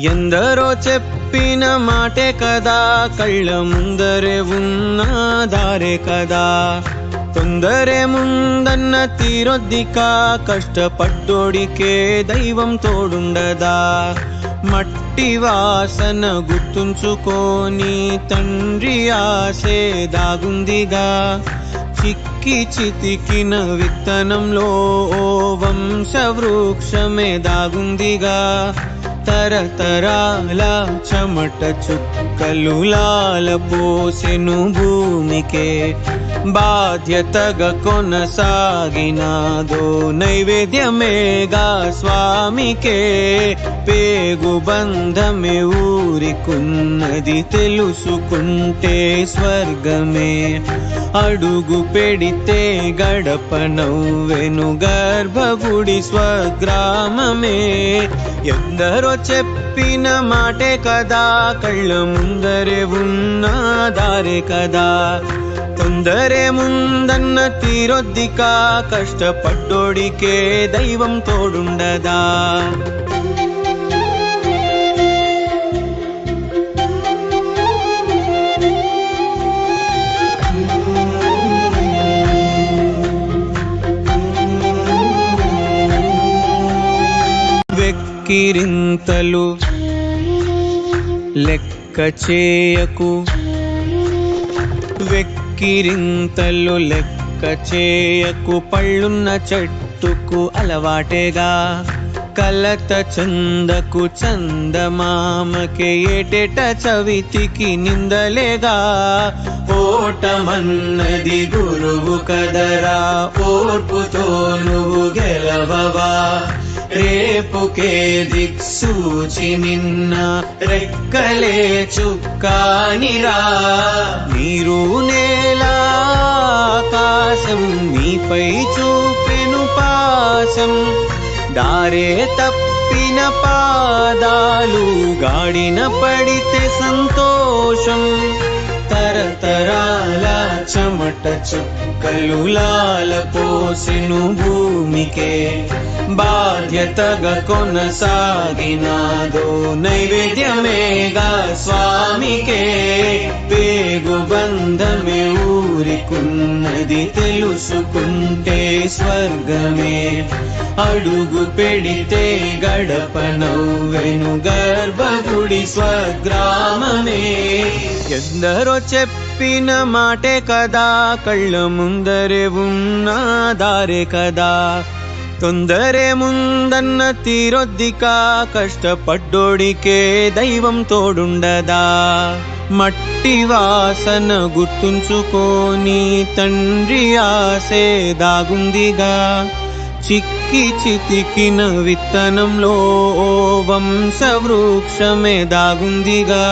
ఎందరో చెప్పిన మాటే కదా, కళ్ళ ముందరే ఉన్న దారే కదా. తొందరే ముందన్న తీరొద్దిక, కష్టపడ్డోడికే దైవం తోడుండదా. మట్టి వాసన గుర్తుంచుకొని తండ్రి ఆసే దాగుందిగా. చిక్కి చితికిన విత్తనంలో ఓ వంశవృక్షమే దాగుందిగా. తరతరాల చెమట చుక్కలు లాలపోసెను భూమికే. బాధ్యతగా కొనసాగినాదో నైవేద్యమేగా స్వామికే. పేగు బంధమే ఊరికున్నది తెలుసుకుంటే స్వర్గమే. అడుగు పెడితే గడప నవ్వెను గర్భగుడి స్వగ్రామమే. ఎందరో చెప్పిన మాటే కదా, కళ్ళ ముందరే ఉన్న దారే కదా. తొందరే ముందన్న తీరొద్దిక, కష్టపడ్డోడికే దైవం తోడుండదా. వెక్కిరింతలు లెక్క చేయకు, వెక్కిరింతలు లెక్క చేయకు. పళ్ళున్న చెట్టుకు అలవాటేగా, కలత చందకు చందమామకే. ఏటేట చవితికి నిందలేగా. ఓటమన్నది గురువు కదరా, ఓర్పుతో నువ్వు గెలవవా. రేపుకే దిక్సూచి నిన్న రెక్కలే చుక్కానిరా. నీరు నేల ఆకాశం నీపై చూపెను పాశం. దారే తప్పిన పాదాలు గాడిన పడితే సంతోషం. తరతరాల చెమట చుక్కలు లాలపోసెను భూమికే. బాధ్యతగా కొనసాగినాదో నైవేద్యమేగా స్వామికే. పేగు బంధమే ఊరికున్నది తెలుసుకుంటే స్వర్గమే. అడుగు పెడితే గడప నవ్వెను గర్భగుడి స్వగ్రామమే. ఎందరో చెప్పిన మాటే కదా, కళ్ళ ముందరే ఉన్న దారే కదా. తొందరే ముందన్న తీరొద్దిక, కష్టపడ్డోడికే దైవం తోడుండదా. మట్టి వాసన గుర్తుంచుకొని తండ్రి ఆసే దాగుందిగా. చిక్కి చితికిన విత్తనంలో ఓ వంశవృక్షమే దాగుందిగా.